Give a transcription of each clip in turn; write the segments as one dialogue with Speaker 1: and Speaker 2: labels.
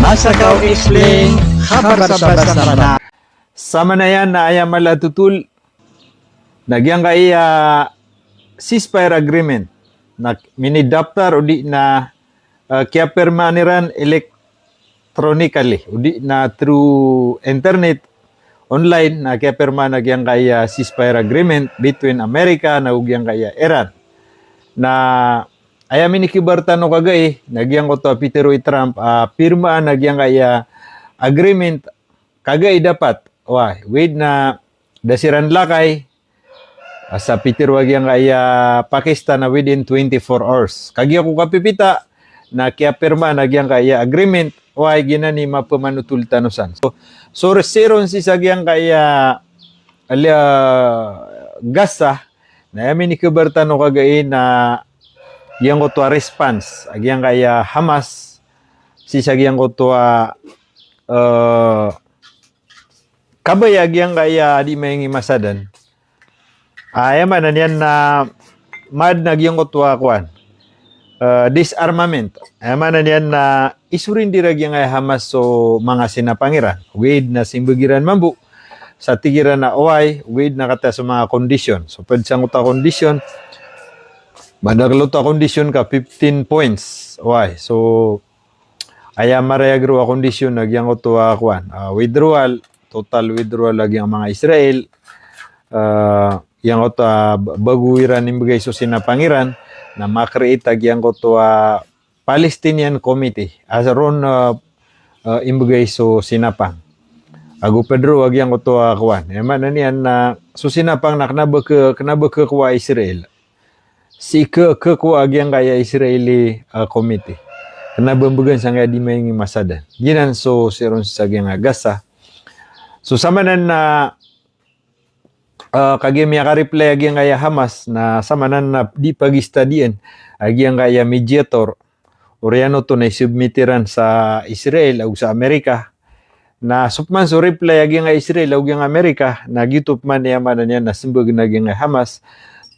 Speaker 1: Masakaw explain, kabar sa basa.
Speaker 2: Sama na yan na aya malatutul nagyang kay ceasefire agreement na minidaptar udi na kaya permaniran electronically udi na through internet online na kaya perma nagyang kay ceasefire agreement between America na ug yang kay Iran na aya minikibarta no kagay nagyang ko to Peter Roy Trump pirma nagyang kay agreement kagay dapat with na dasiran lakay sa Peter wagyang kay Pakistan na within 24 hours. Kagi ako kapipita na kaya pirma nagyang kay agreement ginani mapamanutultanusan. So reseron si sagyang kay Gaza na yamin ni kubertano kagay na yang ko to response agyang kay Hamas si sagyang ko to kabayag yang kaya di may masadan. Ayaman na yan na mad nagyang kutwa kuan. Disarmament. Ayaman na yan na isurin dirag yung Hamas so mga sinapangiran. With na simbugiran mambu. Sa tigiran na uway, with na kata sa mga kondisyon. So pwede siyang uta kondisyon. Madagluto kondisyon ka 15 points. Uway. So ayaman marayagro kondisyon nagyang kutwa kuan. Withdrawal. Total withdrawal lagi ang mga Israel. Yang ko baguiran imbagay so sinapangiran na makreate yang ko Palestinian Committee as aron imbagay so sinapang. Ago Pedro wag yang ko kuan. Yaman niyan na so sinapang na kanabeke kuwa Israel. Si ke kuwa yang kaya Israeli committee. Kanabambugan sa nga di may masadan. Ginan so siron sa gyang Gaza. So samanan na kagi miya ka-reply agyang kaya Hamas na samanan na di pag-istadian agyang kaya mediator oriano to na submitiran sa Israel o sa Amerika na supman so reply agyang kaya Israel o agyang Amerika na gitup man yaman na niya na simbag na agyang Hamas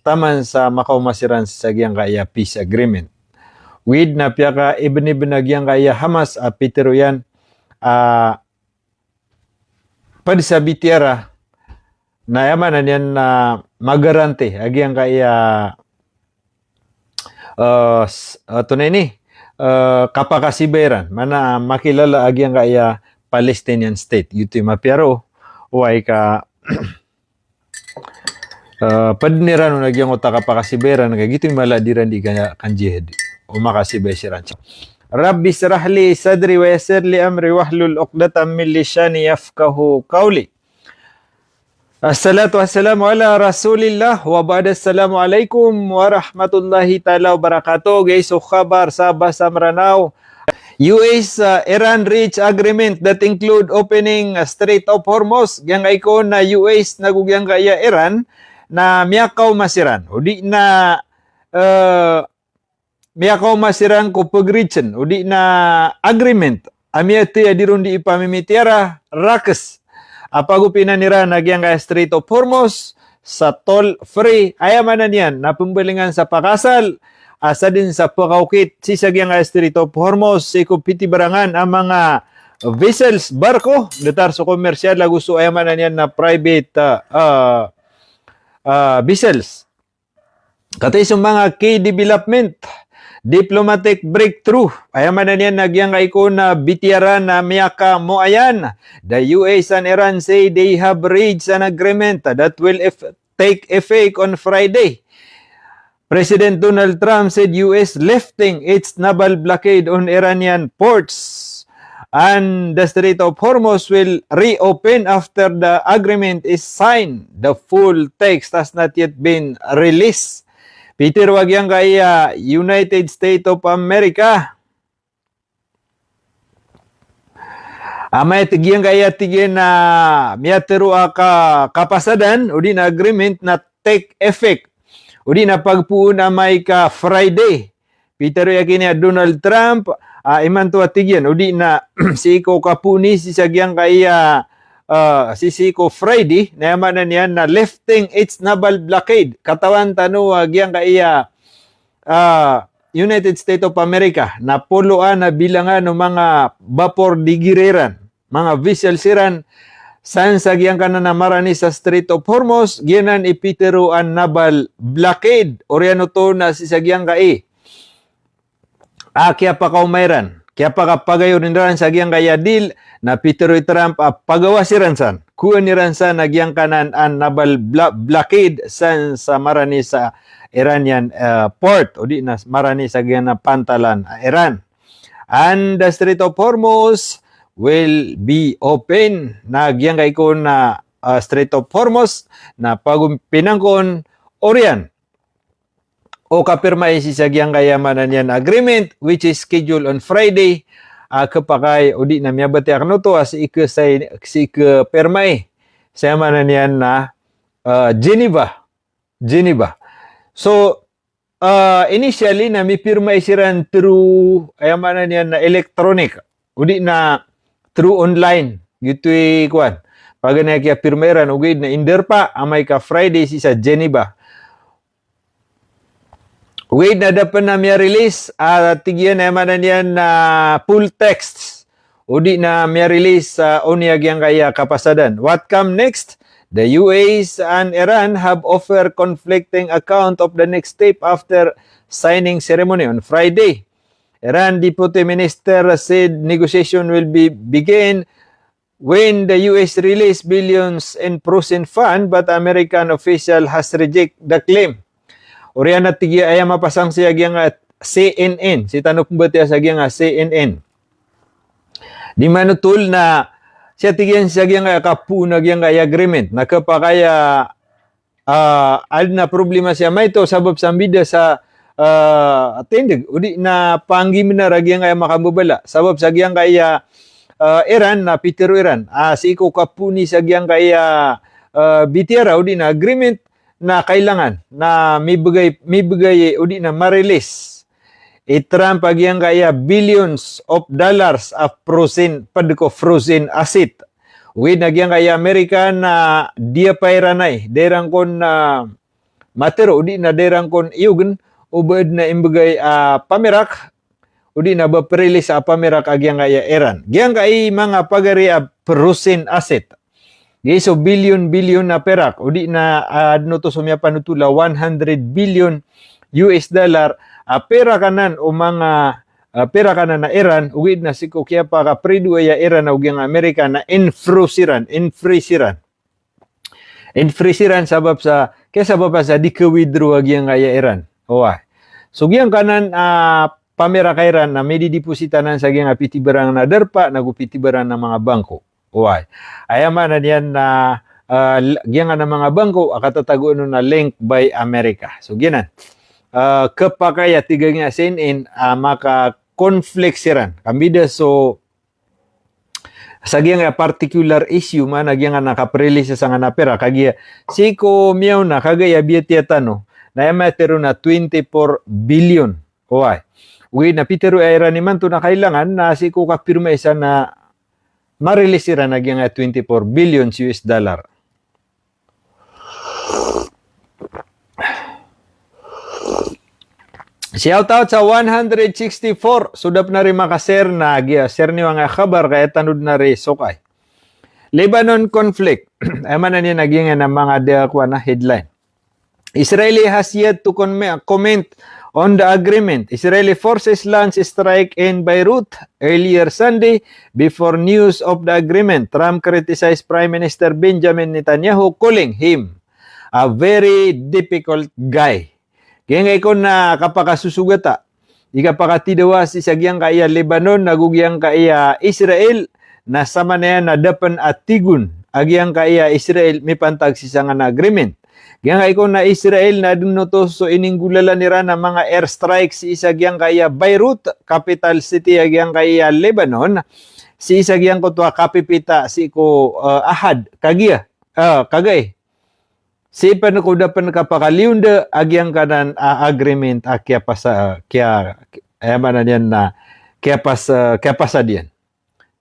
Speaker 2: taman sa makaumasiran sa agyang kaya peace agreement. With na piya ka ibn agyang kaya Hamas Peter yan padisabi tiyara na yaman na yan na magarante agyang kaya tunay ni kapakasiberan mana makilala agyang kaya Palestinian state yuto mapiaro uway ka padniran no agyang uta kapakasiberan kay gito maladiran di kanya kanjihad o makasibay si rancho. Rabbi israh li sadri wa yassir li amri wahlul 'uqdatam min lisani yafqahu qawli. Assalatu wassalamu ala Rasulillah wa ba'da assalamualaikum warahmatullahi taala wabarakatuh. Guys, so khabar sa Samranao. US Iran reach agreement that include opening Strait of Hormuz. Yang ikon na US nagugyang kaya Iran na miyakaw masiran. Udi na miyakaw masiran ko pag-region. Udi na agreement. Amiyati adirun di ipamimitiara rakas. Apagupinan nira nagyang kaya Strait of Hormuz sa toll-free. Ayaman na niyan na pumbalingan sa pakasal. Asa din sa pakaukit. Sisagyang kaya Strait of Hormuz. Sikupiti barangan ang mga vessels, barko. Datar sa komersyal. Gusto ayaman na niyan na private vessels. Katay sa mga key development. Diplomatic breakthrough. Ayaman na niyan nagyang ko na bitiyaran na miyaka mo ayan. The US and Iran say they have reached an agreement that will take effect on Friday. President Donald Trump said US lifting its naval blockade on Iranian ports. And the Strait of Hormuz will reopen after the agreement is signed. The full text has not yet been released. Peter wagyang kaya United States of America. Amay tigyan kaya tigyan na miyatero ka kapasadan o di na agreement na take effect. O di na pagpuun amay ka Friday. Peter yakin niya Donald Trump iman to tigyan o di na si ko kapuni si sagyang kaya Sisiko Friday na yaman na niyan na lifting its naval blockade. Katawan tano agyang kaya United States of America na puluan na bilangan ng mga vapor digireran, mga vessel siran san sagyang kanan na marani sa Strait of Hormuz, ginan ipitero ang naval blockade, oriano to na si sagyang kai. Kaya pa kaumayran, kaya pa kapagayo rin sagyang kaya deal na Peter Trump pagawa si Ransan. Kuha ni Ransan nagyang kanan ang naval blockade san sa marani sa Iranian port o di na marani sa na pantalan Iran. And the Strait of Hormuz will be open. Nagyang kay ko na Strait of Hormuz na pagpinangkon Orian. O kapirmay si sagyang kayamanan yan agreement which is scheduled on Friday. Kapakay o di na miyabati akno to si ika permay sa manan yan na Geneva. So initially na mi pirmay siran through ayamanan yan na electronic o di na through online gitu kuan pag na kaya pirmayran ugid na inderpa amay ka Friday si sa Geneva. Wait na dapat na miya release tigyan na manan yan na full text o di na miya release unyag yang kaya kapasadan. What come next? The UAE and Iran have offered conflicting account of the next step after signing ceremony on Friday. Iran Deputy Minister said negotiation will begin when the US release billions in frozen fund, but American official has rejected the claim. Oriana tigi ay mapasang siya gyang CNN. Si tanong po tiya sa gyang CNN. Di manutul na siya tigyan siya gyang kapunag gyang agreement. Nakapakaya al na problema siya may to sabab sambida sa atindig. Udi na panggim na ragyang ay makambubala. Sabab sa gyang kaya Iran na pitero Iran. Si ko kapuni sa gyang kaya bitira udi na agreement na kailangan na may bigay udi na ma-release Trump agyang kaya billions of dollars of frozen asset. Uwi nagyang kaya Amerika na dia pairanay derang kon matero udi na derang kon iugan ubad na imbagay pamerak udi na ba release sa pamerak agyang kaya Iran. Gyang kay mga pagari frozen asset. So billion na perak udi na adno to sumya panutula 100 billion US dollar pera kanan o mga pera kanan na Iran ugid na siko kaya pa ka predu ya Iran ug ang Amerika na infrisiran sabab sa kaya sabab sa di ka withdraw ag yang kaya Iran. Owa. So gyang kanan pamera kay Iran na may didepositanan sa gyang apitibarang na derpa nagupitibaran ng mga bangko. Why? Ayaman na yan na gyang na mga bangko akatatago na link by America. So ginan. Kapakaya tiga nga CNN maka conflict siran. Kambida so sa gyang particular issue man gyang nakaprelease sa nga pera kagya siko miyaw na kagaya biya tano na yamatero na 24 billion. Why? Uy na pitero ay raniman to na kailangan na siko kapirma isa na ma-release sira nagyang 24 billion US dollar. Shout out sa 164. Sudap na rin makaser na share niyo nga kabar kaya tanud na rin sokay. Lebanon conflict. Ayaman na niya naging ng mga dekwa na headline. Israeli has yet to comment on the agreement. Israeli forces launched a strike in Beirut earlier Sunday before news of the agreement. Trump criticized Prime Minister Benjamin Netanyahu, calling him a very difficult guy. Kaya nga ikaw na kapakasusugata, ikapakatidawa si sagyang kaya Lebanon, nagugyang kaya Israel, na sama na yan na dapan at tigun, agyang kaya Israel, may pantag si nga na agreement. Kaya nga ikaw na Israel na dunoto so ininggulala nira na mga airstrikes si isagyang kaya Beirut, capital city agyang kaya Lebanon, si isagyang ko to kapipita si ko ahad kagaya kagay. Si ko dapan kapakaliunda agyang kanan agreement kaya pasa kaya ayaman na yan na kaya pasa diyan.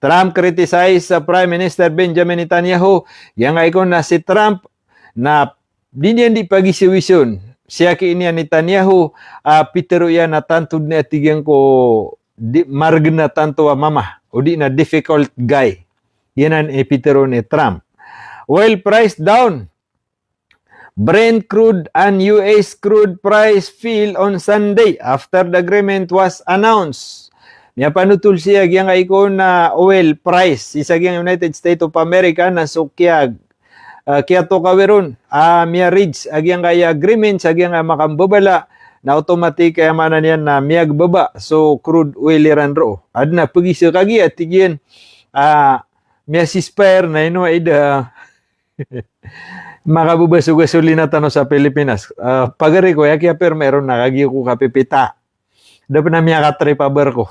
Speaker 2: Trump criticized Prime Minister Benjamin Netanyahu. Yang ikaw na si Trump na di pagisiwisyon siya kini Netanyahu pitero yan na tanto na tigyan ko marg na tanto mama o di na difficult guy. Yan ang epitero ni Trump. Oil price down. Brent crude and US crude price fell on Sunday after the agreement was announced. Niya panutul siya gyang ikon na oil price isa gyang United States of America na sukyag kaya to kaweron miya reach agyang kaya agreement sa gyang makambabala na automatic kaya manan yan na miyag baba so crude oil iran ro adna pagi sa kagi at tigyan miya ceasefire na ino ida makabubaso gasolina tano sa Pilipinas. Pagari ko, kaya pero meron nakagi ko kapipita. Dapat na miya katripaber ko.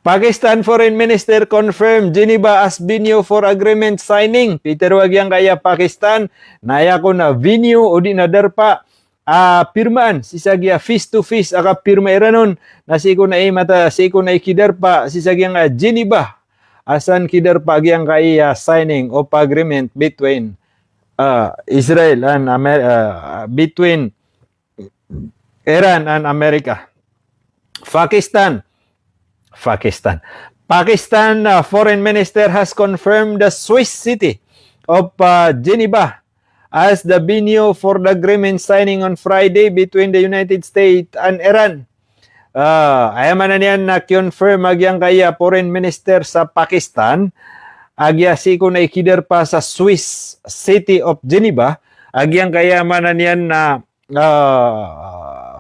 Speaker 2: Pakistan Foreign Minister confirmed Geneva as venue for agreement signing. Peter wagyang kaya Pakistan, naya ko na venue o di na darpa pirmaan si sagya face to face aka pirma iranon na si ko na mata si ko na ikidarpa si sagyang Geneva. Asan kidar pagyang kay signing of agreement between Israel and between Iran and America. Pakistan Foreign Minister has confirmed the Swiss city of Geneva as the venue for the agreement signing on Friday between the United States and Iran. Ayaman na niyan na confirm agyang kaya Foreign Minister sa Pakistan agya si ko na ikidar pa sa Swiss city of Geneva agyang kaya man na niyan na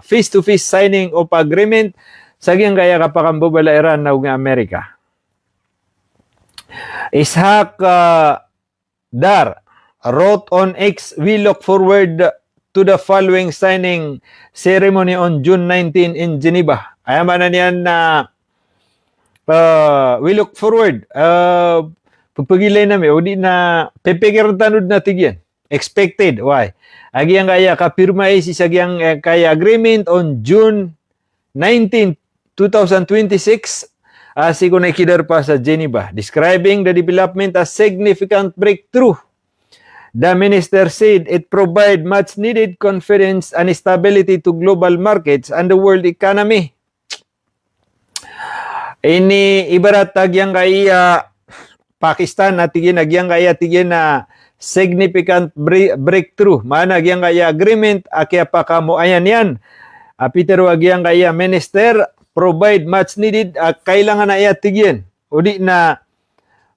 Speaker 2: face-to-face signing of agreement sa agyang kaya kapakambubala Iran na nga Amerika. Ishaq Dar wrote on X, "We look forward to the following signing ceremony on June 19 in Geneva." Ayaman na niyan na we look forward. Pagpagilay namin, o di na pepekiran tanod na tigyan. Expected. Why? Agyang kaya kapirma si sagyang kaya agreement on June 19, 2026 si ko nakikidar pa sa Geneva, describing the development as significant breakthrough. The minister said it provide much needed confidence and stability to global markets and the world economy. Ini ibarat tagyang kaya Pakistan na tigin agyang kaya tigin na significant breakthrough. Mana agyang kaya agreement akya pa kamo ayan yan. Peter agyang kaya minister provide much needed kailangan na iya tigin. Udi na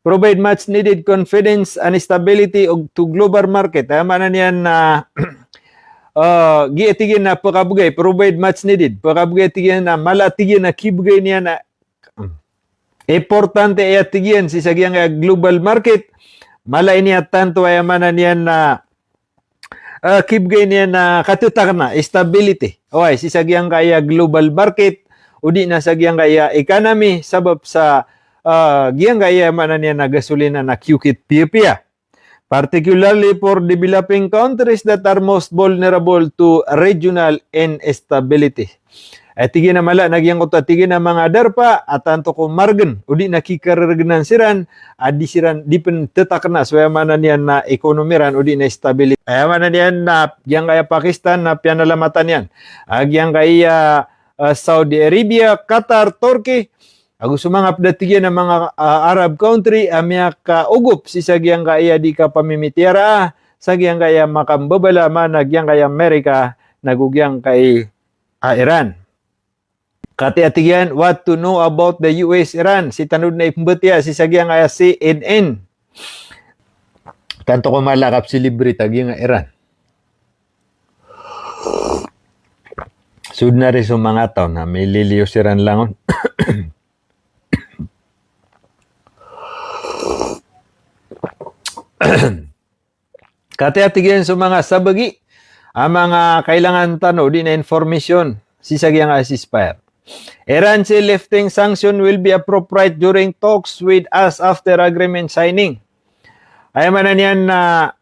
Speaker 2: provide much needed confidence and stability to global market. Mana niyan na giitigin na pakabugay, provide much needed. Pakabugay tigin na malatigin na kibugay niya na importante ay tigin si sagyang global market. Mala niya tanto ay mana niyan na kibugay niya na katutak na stability. Okay, si sagyang kaya global market, udi na sagyang kaya economy sabab sa giyang kaya man niya na gasolina na kukit pia, particularly for developing countries that are most vulnerable to regional instability. At tigin na mala, nagyang ko tigin na mga darpa, at tanto ko margen, udi nakikaragnan siran, di siran, di pen tetak na, so man niya na ekonomiran, udi na stability. Ay man niya na, giyang kaya Pakistan na pianalamatan yan. Agyang kaya Saudi Arabia, Qatar, Turkey, gusto mga pdatigyan ng mga Arab country, amya ka ugup si sagyang kaya di ka pamimitira, sagyang kaya makambabala man, nagyang kaya Amerika, nagugyang kay Iran. Kati atigyan, what to know about the US-Iran? Si tanod na ipumbutya, si sagyang kaya CNN. Tanto ko malakap si libre, tagyang Iran. Sud na rin sa mga taon na may liliyo si Iran langon. Kati-atigyan sa mga sabagi, ang mga kailangan tano din na information si sagyang ceasefire. Iran say lifting sanction will be appropriate during talks with us after agreement signing. Ay man niyan na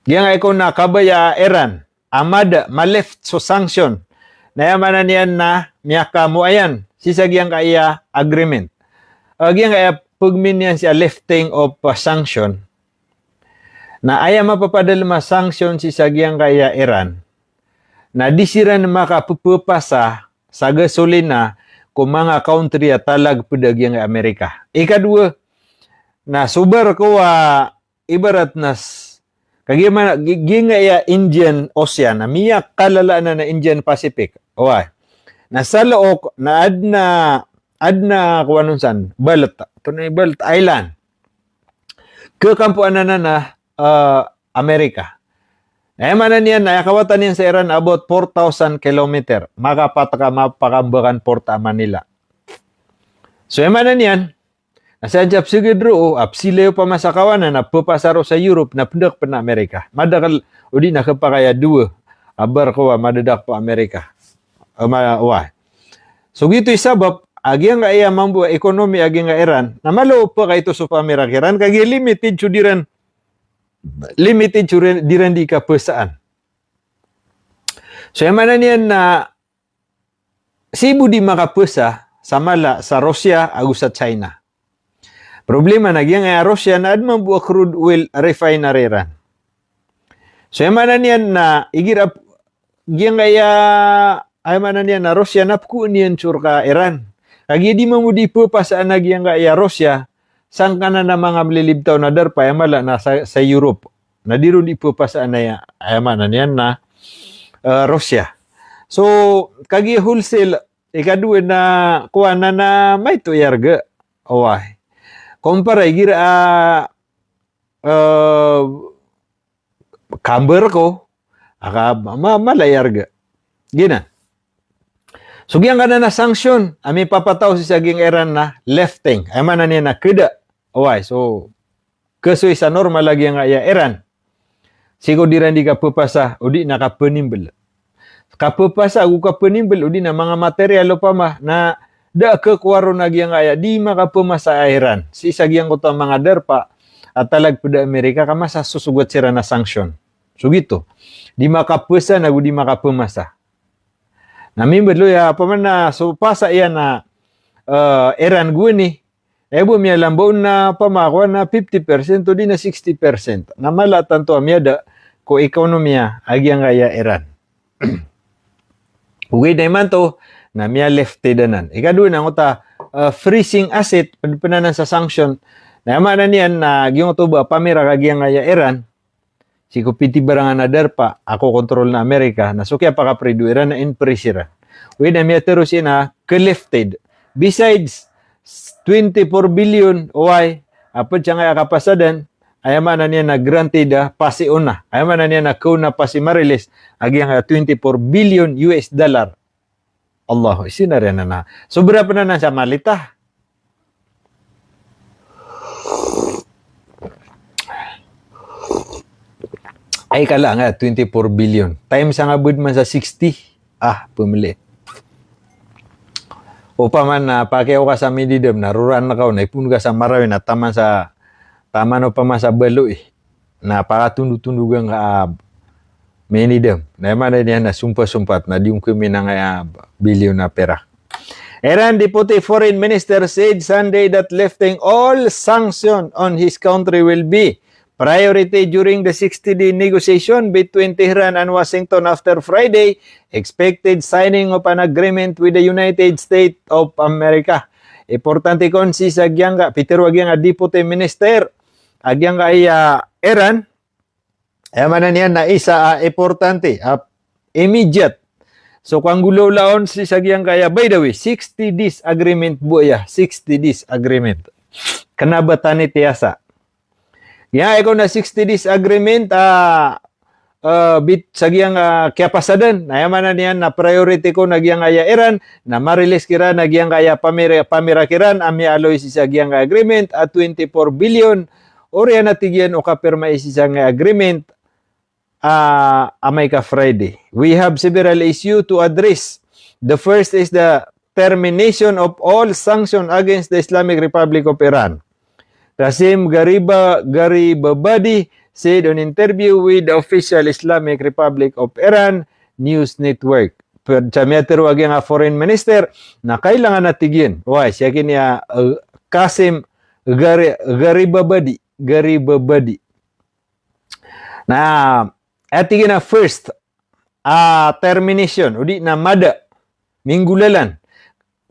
Speaker 2: giyang ko na kabaya Iran amad ma-lift so sanction. Na man niyan na miyaka mo ayan si sagyang kaya agreement. Giyang kaya pugmin niyan siya lifting of sanction. na aya mapapadalma sanction si sagyang kaya Iran na di sila na makapupasa sa gasolina kung mga country at talag pedagyang Amerika. Ikadua, na subar ko ibarat nas kagimana gingaya Indian Ocean na miyak kalala na Indian Pacific. Oy. Na sa look na adna kuwanon san Belt, tunay Belt Island. Kekampuan na Amerika. Manan yan, nakawatan yan sa Iran about 4,000 kilometer. Makapakambakan Porta Manila. So, manan yan, nasa jab sigidro, apsilew pa masakawanan, na pupasaro sa Europe, na pendak pa na Amerika. Madakal, udi nakapakaya dua, abar ko madadak pa Amerika. So, gito'y sabab, agi nga iya mambu ekonomi agi nga Iran, na malo pa kayo sa Amerika Iran, kagi limited sudiran, diran di kapesaan. So, mana niyan na sibu di makapesa samala sa Russia agus sa China. Problema na gyang Russia na adman buwa crude oil refinery ran. So, mana niyan na igirap gyang ay mana niyan na Russia napku niyan surka Iran. Kagi di mamudi po pa sa anag gyang Russia sang kana na mga malilibtaw na darpa mala na sa Europe. Nadiro di po pa sa anaya ayaman niyan na Russia. So kagi wholesale ikadua na kuha na may tuyarga. Away. Kumpara gira kamber ko aka malayarga. Gina. So gyang kana na sanction ami papataw si saging Iran na lefting. Ayaman niya na keda. Away, so kasoy sa normal lagi nga Iran. Sigo diran di kapupasa, udi nakapenimbel. Kapupasa, u kapenimbel, udi na mga material pa ma, na da kekwaro na nga di makapumasa Iran. Si sagyang ko to mga derpa, at talag pada Amerika, kamasa susugot sira na sanction. So gitu, di makapusa na di makapumasa. Namimbel lo ya, paman na, so pasa iyan na Iran guni, ebo miya lambaw na pamakuan na 50% o di na 60%. Namala tanto amyada ko ekonomiya agyang kaya Iran. Ugay na iman to na miya lefty danan. Ikadua na ngota freezing asset pananan sa sanction. Na yaman na niyan na gyong to ba pamira kagyang kaya Iran. Si ko piti barangan na derpa ako kontrol na Amerika na sukya pa kapredo Iran na inpresira. Ugay na miya terus ina ke-lefted. Besides 24 billion why apod siya nga kapasadan ayaman na niya na granted pasi una ayaman na niya na kuna pasi marilis agi nga 24 billion US dollar. Allah isinare na sobra pa na sa malita. Ay kala nga 24 billion times nga bud man sa 60 pumili. O pa man na pakiyaw ka sa mididem, naruran na ka, naipun ka sa marawi na taman o pa man sa balo na pakatundug-tundugang minidem. Na yaman na niya na sumpa-sumpat na di yung kumi na nga bilyon na pera. Iran Deputy Foreign Minister said Sunday that lifting all sanctions on his country will be priority during the 60-day negotiation between Tehran and Washington after Friday, expected signing of an agreement with the United States of America. Importante kon si Sagyanga, Peter Wagyanga Deputy Minister, Agyanga ay Iran, ayaman na niya na isa importante, immediate. So kung gulo laon si Sagyanga, by the way, 60 days agreement buya, 60 days agreement. Kanabatan ni Tiasa. Ikaw na 60 days agreement bit sagyang kiapasadan nayaman na niyan na priority ko nagyang aya Iran na marilis kira nagyang aya pamira kiran ami aloy si sagyang agreement at 24 billion or yan natigyan o kapirma si sagyang agreement amay ka Friday. We have several issues to address. The first is the termination of all sanctions against the Islamic Republic of Iran. Qasim Garibabadi said on interview with the official Islamic Republic of Iran news network. Chamiyatero agi nga foreign minister na kailangan natigyan. Why? Siya kiniya Qasim Garibabadi. Na ati na first termination udi na mada minggulalan.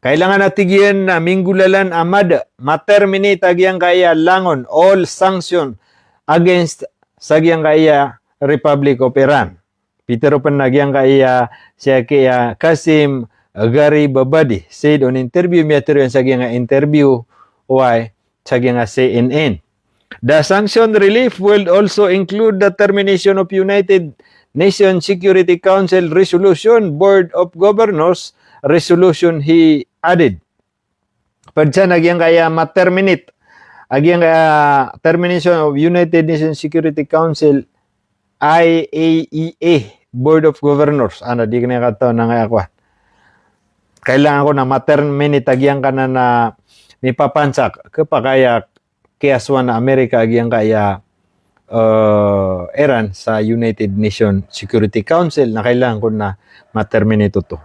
Speaker 2: Kailangan natigyan na minggulalan amada ma-terminate agyang kaya langon all sanction against sagyang kaya Republic of Iran. Pitero pan nagyang kaya siya kaya Qasim Garibabadi said on interview metero sagyang interview why sagyang CNN. The sanction relief will also include the termination of United Nations Security Council Resolution Board of Governors resolution, he added. Padsa nagyang kaya ma-terminate agyang termination of United Nations Security Council IAEA Board of Governors. Ano di kanya kato na nga ako. Kailangan ko na ma-terminate agyang kana na nipapansak kapakaya kiyaswan na Amerika agyang kaya Iran sa United Nations Security Council na kailangan ko na ma-terminate to.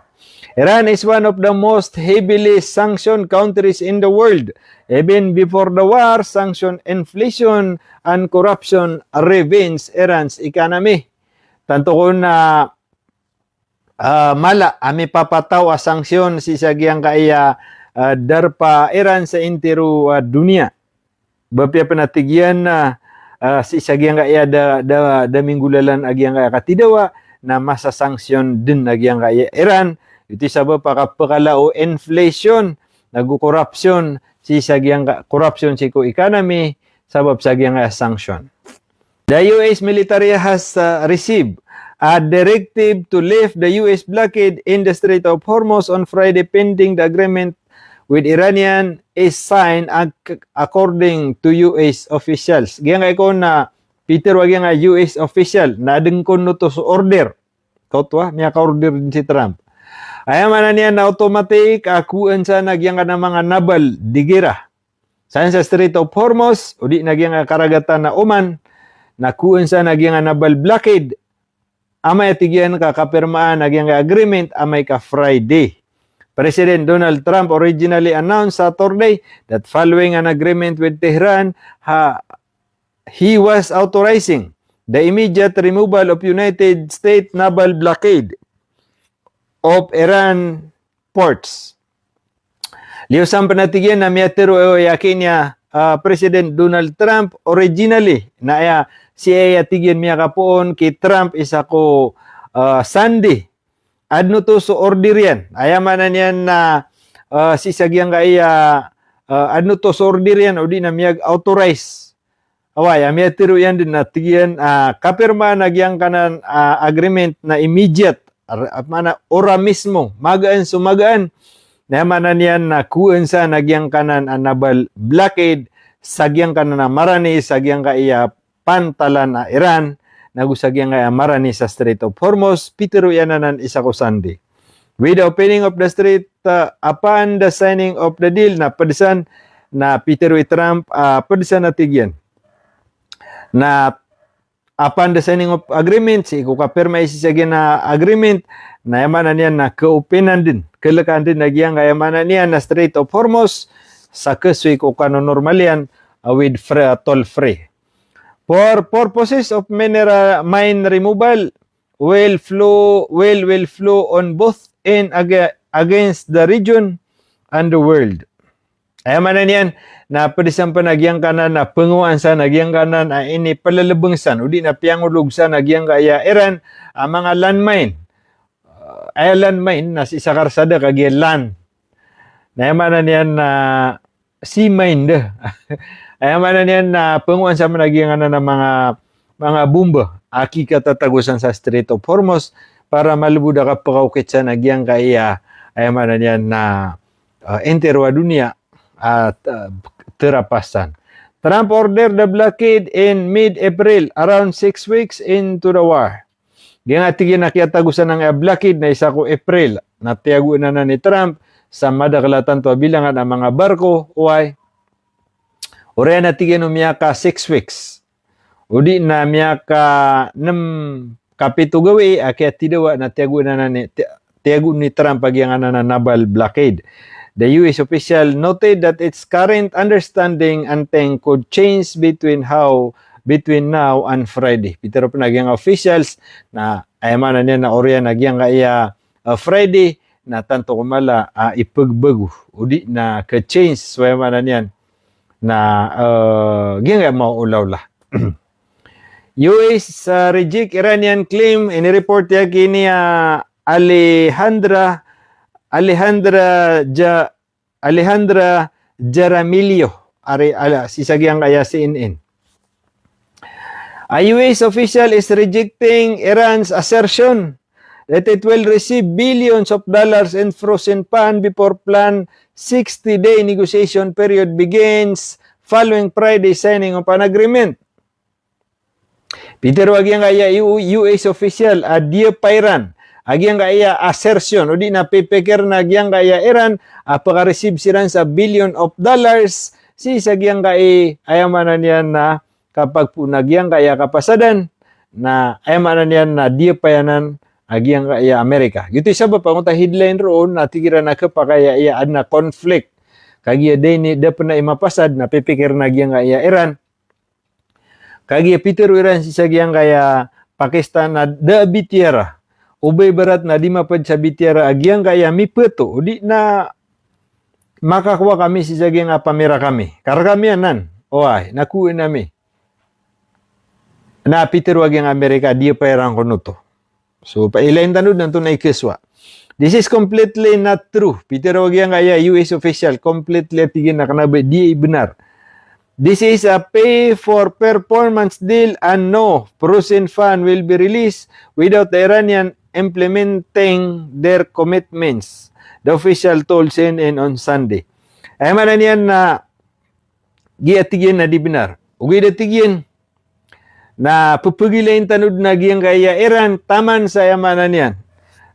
Speaker 2: Iran is one of the most heavily sanctioned countries in the world. Even before the war, sanction, inflation, and corruption ravaged Iran's economy. Tanto ko na mala, ami papataw a sanksyon si sagyang kaya darpa Iran sa intero dunia. Bapya panatigyan na si sagyang kaya da minggulalan agyang kaya katidawa na masasanksyon din agyang kaya Iran. Ito sabab pakakalao inflation, nagko-corruption si sagyang corruption si ko economy sabab sagyang sanction. The US military has received a directive to lift the US blockade in the Strait of Hormuz on Friday pending the agreement with Iranian is signed according to US officials. Giyang ko na Peter wag nga US official na dengkon no to order. Kautwa miya ka order din si Trump. Ayaman na niya na automatic akuan sa nagyang ka ng mga naval digira. Saan sa Strait of Hormuz, o di nagyang karagatan na Oman, nakuan sa nagyang naval blockade, amay atigyan ka kapirmaan nagyang agreement, amay ka Friday. President Donald Trump originally announced Saturday that following an agreement with Tehran, he was authorizing the immediate removal of United States naval blockade of Iran ports. Liusan panatigyan na miyatero yakin niya President Donald Trump originally na siya yatigyan miya kapoon kay Trump isa ko Sunday. Adno to so order yan. Ayaman na niyan na si sagyang kaya adno to so order yan o di na miyag authorize. Away, miyatero yan din na tigyan kapirma nagyang kanan agreement na immediate mana ora mismo magaan sumagaan naman na niyan na kuan sa nagyang kanan anabal blockade sagyang kanan na marani sagyang kaya pantalan na Iran nagusagyang kaya marani sa Strait of Hormuz pitero yananan isa ko Sunday with the opening of the strait upon the signing of the deal na padisan na pitero Trump padisan na tigyan na upon the signing of agreement, si ikukapirma isisagyan na agreement, na yaman na niyan na kaupinan din. Kailangan din nagyang kayaman na niyan na Strait of Hormuz sa kaswi ko kano normal yan with toll free. For purposes of mineral mine removal, will flow on both and against the region and the world. Ayaman na niyan na padisan pa nagyang kanan na penguan sa nagyang kanan ini palalabengsan udi na piangulog sa nagyang kaya Iran ang mga landmine landmine na si sakarsada kagya land na yaman na niyan na sea mine de ayaman na niyan na penguan sa nagyang kanan na mga bomba aki katatagusan sa Strait of Hormuz para malubuda ka pakaukit sa nagyang kaya ayaman na niyan na interwa dunia at terapasan. Trump ordered the blockade in mid-April, around 6 weeks into the war. Gingatigin na kiyatagusan ng blockade na isa ko April. Natiyago na ni Trump sa madakalatan to bilangan ang mga barko. Why? Ore natigin umiya ka 6 weeks. Udi na miya ka 6 kapito gawi, kaya tidawa na tiyago ni Trump pag yung na naval blockade. The US official noted that its current understanding could change between how between now and Friday. Pero pa nagyang officials na ayaman na niya na orya nagyang kaya Friday na tanto kumala ipagbago udi na ka-change suwayaman na niyan na gyang maulaw la. US reject Iranian claim in report ya kini Alejandra Jaramillo sisagyang kaya CNN. A US official is rejecting Iran's assertion that it will receive billions of dollars in frozen pan before planned 60-day negotiation period begins following Friday signing of an agreement. Peter agyang kaya US official dia Iran agyang kaya assertion udi na pipikir na agyang kaya Iran paka-receive siran sa billion of dollars si sagyang kay ayamanan yan na kapag punagyang kaya kapasadan na ayamanan yan na dia payanan agyang kaya Amerika. Gito isa ba pangunta headline roon na tigira na kapakaya iya na conflict kagya day ni da na imapasad na pipikir na agyang kaya Iran kagya Peter Iran si sagyang kaya Pakistan na da bitiara ubay barat na di mapad sa bitiara agyang kaya mipeto di na makakuha kami si sagyang pamira kami kami anan oay nakuha nami na Peter agyang Amerika di pa irang kunuto so pailain tanud nanto na ikiswa. This is completely not true. Peter agyang kaya US official completely tigin na kanabe di benar. This is a pay-for-performance deal and no frozen fund will be released without the Iranian implementing their commitments, the official told CNN on Sunday. Ay manan yan na giatigyan na di binar. Ugay datigyan na pupugilain tanud na giyang kaya Iran taman sa yamanan yan.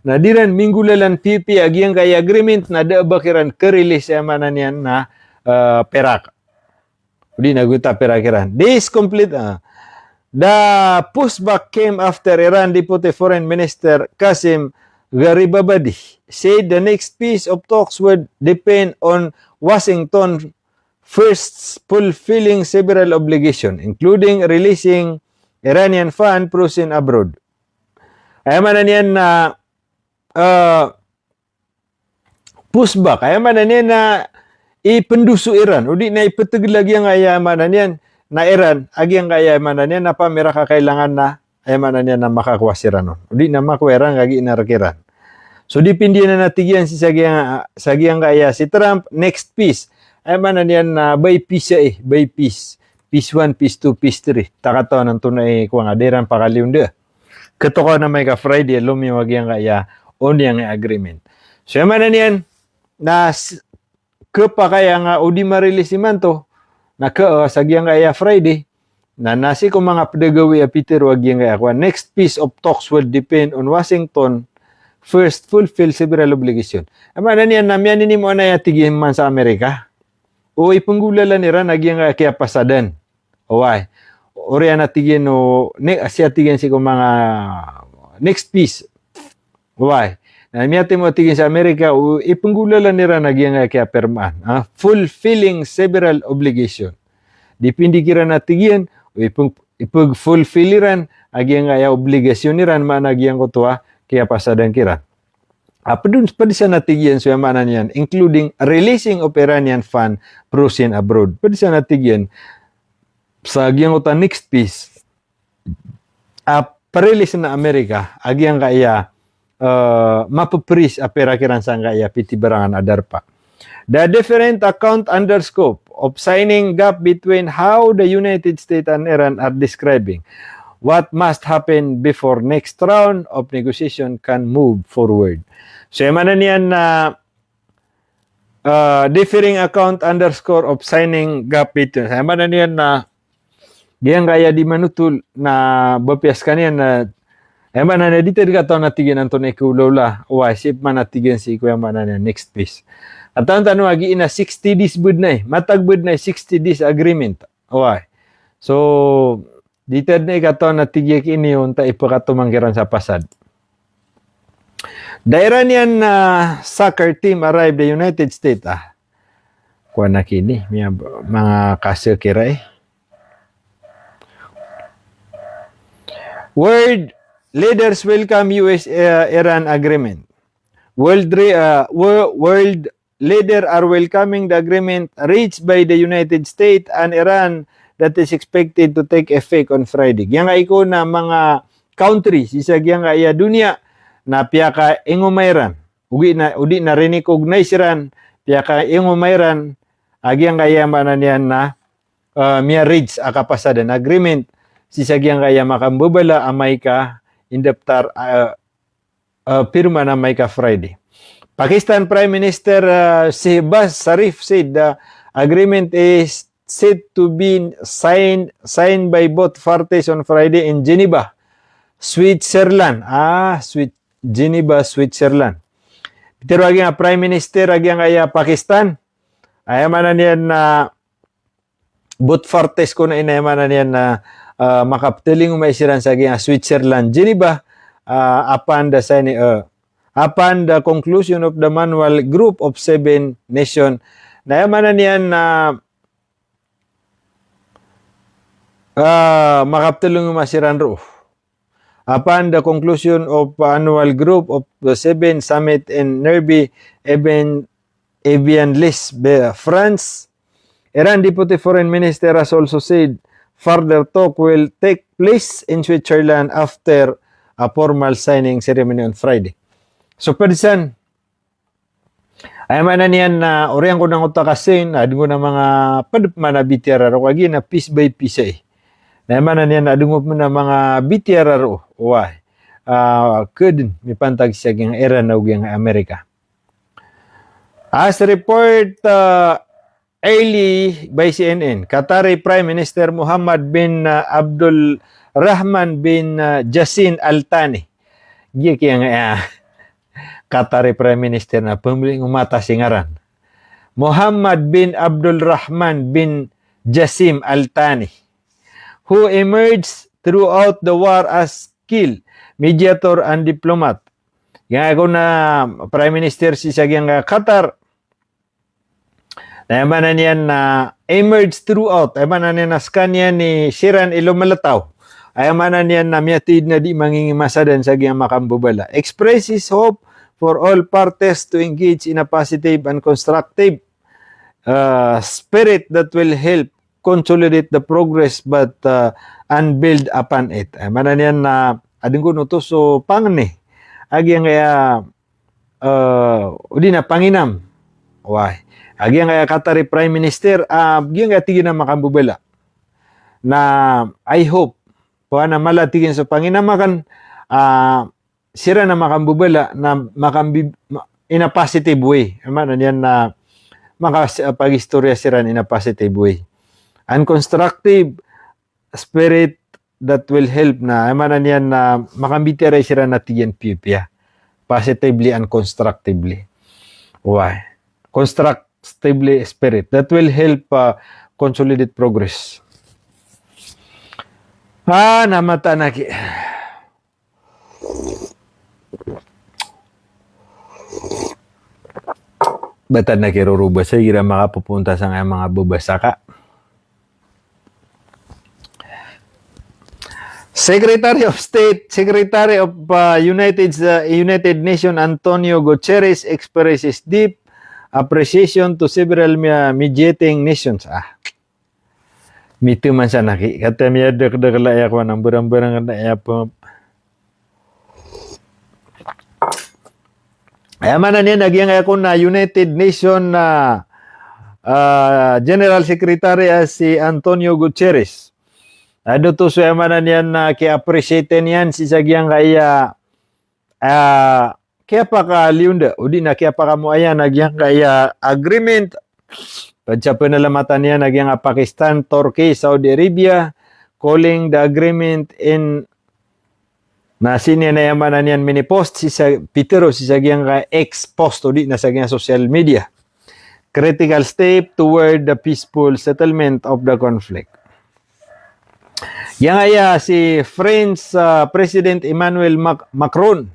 Speaker 2: Na diran minggulalan PP agyang kaya agreement na daabakiran ke-release sa yamanan yan na perak. Di naguta perakiran. This complete the pushback came after Iran Deputy Foreign Minister Qasim Garibabadi said the next piece of talks would depend on Washington first fulfilling several obligations, including releasing Iranian fund frozen abroad. Ayaman yan na pushback. Ayaman yan na ipenduso Iran. Udi na ipeteg lagi ang ayamanan yan na Iran. Agi ang ayamanan yan na pamira kakailangan na ayamanan yan na makakuha si Iran. Udi na makuha Iran, kagi inarakiran. So dipindi na natigyan si sagyang kaya si Trump. Next piece. Ayamanan yan na by piece by piece. Piece 1, piece 2, piece 3. Takato ng tunay kung adiran pakaliunda. Ketoko na may ka Friday, lumiwag yan kaya on yung agreement. So ayamanan yan na kaya nga udi marilis man to na sagyang kaya Friday na nasi ko mga pedagawi Peter wag yang kaya next piece of talks will depend on Washington first fulfill several obligation. Ama niyan namyan ni mo na yatigin man sa Amerika o ipanggulalan nira nagyang kaya pasadan oway orya natigin no asya tigin si ko mga next piece oway na miyate mo tigin sa Amerika, ipanggulalan nila nagyang kaya permaan. Fulfilling several obligation. Dipindi kira na tigyan, ipag-fulfilliran, agyang kaya obligasyon niran, managyang kutuwa, kaya pasadan kira. Padun pa di sa natigyan, so yamanan yan, including releasing of Iranian fund frozen abroad. Pwede sa natigyan, sa agyang kutuwa next piece, parelease na Amerika, agyang kaya mapapris aperakiran sangkaya piti barangan adarpa. The different account under scope of signing gap between how the United States and Iran are describing what must happen before next round of negotiation can move forward. So manan yan na differing account underscore of signing gap between. So manan yan na diyan kaya di manutul na bapias kaniyan na mana na dito ka natigyan ang tunay kulula. Uwa, sip man natigyan si kuya mana na next piece. At ang tanong, agi ina 60 days bud na matagbud na 60 days agreement. Uwa. So, dito na ikato natigyan kini yung ta ipakatumangkiran sa pasad. The Iranian soccer team arrived the United States. Kuha na kini, mga kasir kira World leaders welcome US-Iran agreement. World leader are welcoming the agreement reached by the United States and Iran that is expected to take effect on Friday. Yang iko na mga country sisag yang iya dunia na piyaka ingumayran. Udi na recognize Iran piyaka ingumayran agyang kaya manan yan na reach akapasadan agreement sisag yang kaya makambubala amay ka indaptar pirma na may ka Friday. Pakistan Prime Minister Shehbaz Sharif said the agreement is set to be signed by both parties on Friday in Geneva, Switzerland. Geneva, Switzerland. Pero agi nga Prime Minister agi nga Pakistan. Ayamanan yan na both parties ko na inayamanan yan na makaptiling umaysiran sa agi nga Switzerland, Geneva. Upon the conclusion of the manual group of 7 nations, nayamanan yan na makaptulong masiran ro. Upon the conclusion of annual group of the 7 summit in Nervi, Evian-les, France, Iran Deputy Foreign Minister has also said further talk will take place in Switzerland after a formal signing ceremony on Friday. So, Persan, ay manan yan na oriyan ko ng utakasin, adun ko ng mga padupman na BTR kagi na piece by piece eh. Na manan yan adun ko na mga BTR kudin, may pantag siya ng Iran na ng Amerika. As report early by CNN, Qatari Prime Minister Muhammad bin Abdul Rahman bin Jassin Al Thani. Giya kaya Qatari Prime Minister na pemiling umata singaran. Muhammad bin Abdul Rahman bin Jassim Al Thani, who emerged throughout the war as skilled mediator and diplomat. Yang ako na Prime Minister si sagyang Qatar. Nayamanan yan na emerged throughout. Ayamanan yan na scan yan ni Shiran Ilomalataw. Ayamanan yan na miyatid na di mangingimasadan sa giyang makambubala. Expresses hope for all parties to engage in a positive and constructive spirit that will help consolidate the progress but and build upon it. Ayamanan yan na ading ko no to so pangni. Agyang kaya udi na panginam. Why? Agyang kaya Qatari Prime Minister agyang kaya tigin na makambubala. Na I hope na malatigin sa Panginoon sira na makambubala na in a positive way. Ano yan na makapag-istorya sira in a positive way. And constructive spirit that will help na yan na makambitira sira na tiyan pipya. Positively and constructively. Why? Constructively spirit that will help consolidate progress. Namata na ki. Batad na kiruruba sa gira makapupunta sa mga bubasaka. Secretary of State, Secretary of United Nations Antonio Guterres expresses deep appreciation to several mediating nations. Mito man sa naki. Kata miya dek-dek ko ng burang-burang na po. Ayamanan niya nagyang ako na United Nations General Secretary si Antonio Guterres. Ado to so ayamanan niya na ki-appreciate niyan si sagyang kaya kaya pa ka liunda udi na kaya pa ka mo ayan nagyang kaya agreement. Padsa penelamatan niya nagyang Pakistan, Turkey, Saudi Arabia calling the agreement in nasin niya na yamanan niyan mini-post si Pitero si sagyang ex-post udi na sagyang social media. Critical step toward the peaceful settlement of the conflict. Yang aya si French President Emmanuel Macron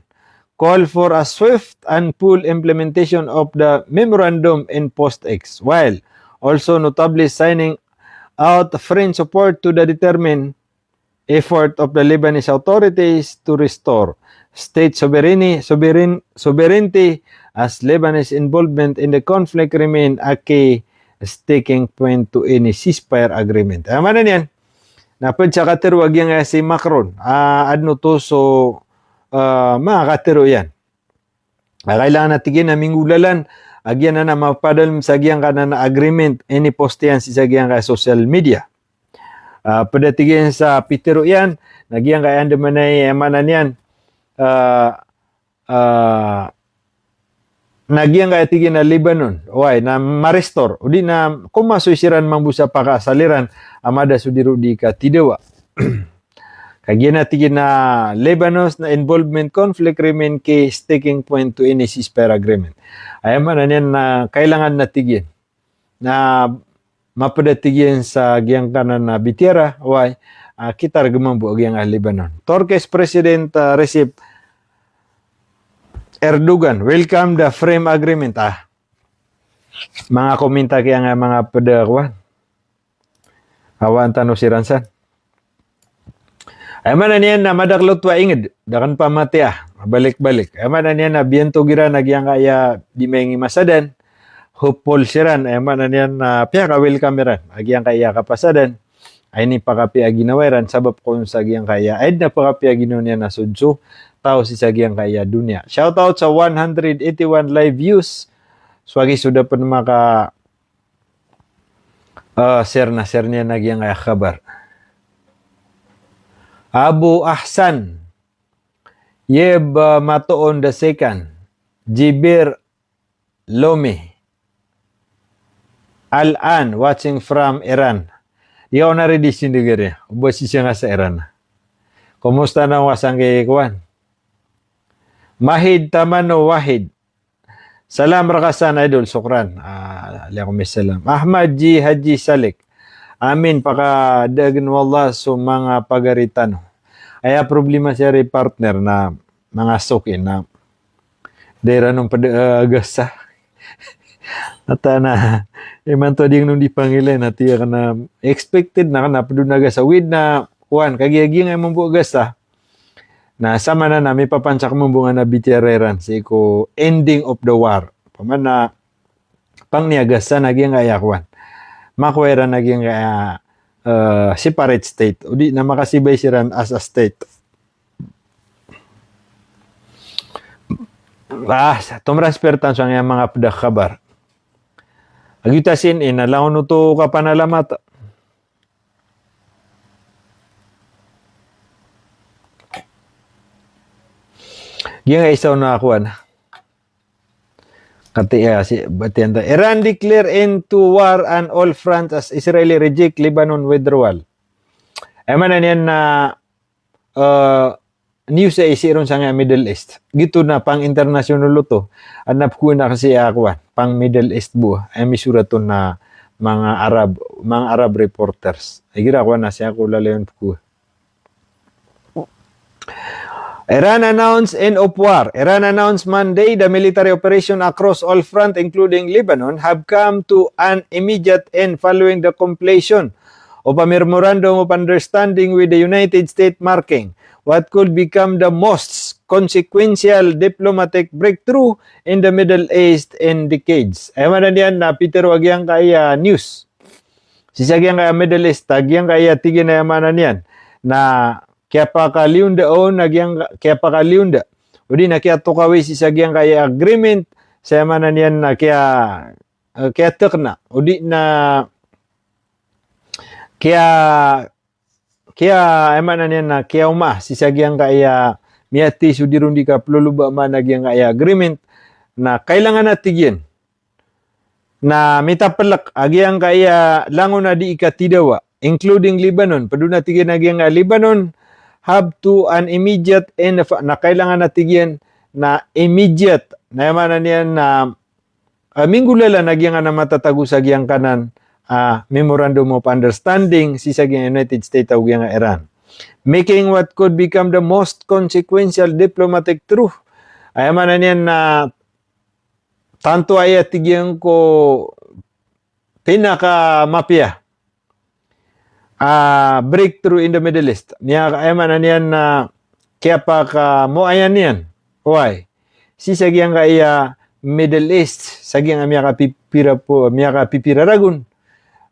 Speaker 2: call for a swift and full implementation of the memorandum in post-X, while also notably signing out French support to the determined effort of the Lebanese authorities to restore state sovereignty as Lebanese involvement in the conflict remain a key sticking point to any ceasefire agreement. Mana niyan? Napad sa katero wag yan si Macron. Adno to so mga katero yan. Kailangan natigin na mingulalan agyan na mapadal sa agyan ka na agreement any postian si agyan ka social media. Padatigin sa Pitero yan, nagyang kaya naman ay emanan yan, nagyang kaya tigin na Lebanon, oy, na ma-restore, o di na kumasuisiran mang busa pakasaliran, amada sudiro di ka tidewa. Kagyan na tigin na Lebanos na involvement conflict remain key sticking point to any ceasefire agreement. Ay emanan yan na kailangan natigin na mapadatigyan sa giyang kanan na bitira, why kita gamambu agiyang Lebanon. Turkish President Recep Erdogan welcome the frame agreement. Mga komenta kaya nga mga padakwan. Awan tanong si Ransan. Ay man niyan na madaklot wa ingid, dakan pamati balik-balik. Ay man niyan na biento gira nagyang kaya di mengi masadan. Hopeful siran ay man niyan na piya ka welcome ran agyang kaya kapasadan ay ni pakapi aginawairan sabab kon sa agyang kaya ay na pakapi agino niya na sudso tao si sa agyang kaya dunya. Shout out sa 181 live views. Swagi sudah pun maka share niya nagyang kaya kabar. Abu Ahsan Yeb Matoon the second Jibir Lomi Al-An, watching from Iran. Di ako na-ready sinigari. Ubos siya nga sa Iran. Kumusta na wasang kay Kuan? Mahid Tamano Wahid. Salam rakasan idol. Sukran. Alaikumsalam. Ahmad G. Haji Salik. Amin. Pakadagan wallah so mga pagaritan. Ay problema siya rin partner na mga sukin na dera nung padagasa. At na iman to ding nung di pangilan at iya ka na expected na ka na padunaga sa with na kuan kagiyagi nga mong bugas na sama na may papansak mong bunga na bitiyareran si ko ending of the war paman na pang niyagas sa naging kaya kuan makwera naging kaya separate state o di na makasibay siran as a state. Tumraspertan sa mga padakabar. Agitasin nalaw no to kapanalamat. Yang isaw na akuan. Si Batenda. Iran declare into war on all fronts as Israeli reject Lebanon withdrawal. Eman na yan na news sa isiron sa nga Middle East. Gito na pang international to. Anap ko na kasi akuan. Pang Middle East bu. Ay misura to na mga Arab reporters. Ay gira ko na siya ko lalayon ko. Iran announced end of war. Iran announced Monday the military operation across all fronts, including Lebanon, have come to an immediate end following the completion of a memorandum of understanding with the United States, marking what could become the most consequential diplomatic breakthrough in the Middle East in decades. Ewan na diyan na Peter wagyang kaya news. Sisagyang kaya Middle East, tagyang kaya tigin na yamanan yan na kaya pa kaliunda o nagyang kaya pa kaliunda o di na kaya tukawi si sagyang kaya agreement sa manan yan na kaya tekna o di na kaya manan yan na kaya si sagyang kaya miyati sudirun di ka pluluba man nagyang kaya agreement na kailangan natigyan na mitapalak agyang kaya langon na di ikatidawa including Lebanon paduna tigyan agyang Lebanon have to an immediate end na kailangan natigyan na immediate na yamanan yan na minggulala nagyang na matatago sa giyang kanan memorandum of understanding si sa United States o giyang Iran. Making what could become the most consequential diplomatic truth. Ay yamanan yan na tanto ay atigyan ko pinaka mapya. breakthrough in the Middle East. Niya kaayaman na niyan na kaya pa ka mo ayan niyan. Why? Si sagyang kaya Middle East, sagyang miya ka pipira ragun.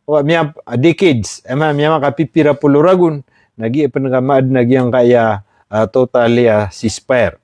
Speaker 2: O miya decades, miya ka pipira pulo ragun. Nagi pa nga maad nagyang kaya totally ceasefire.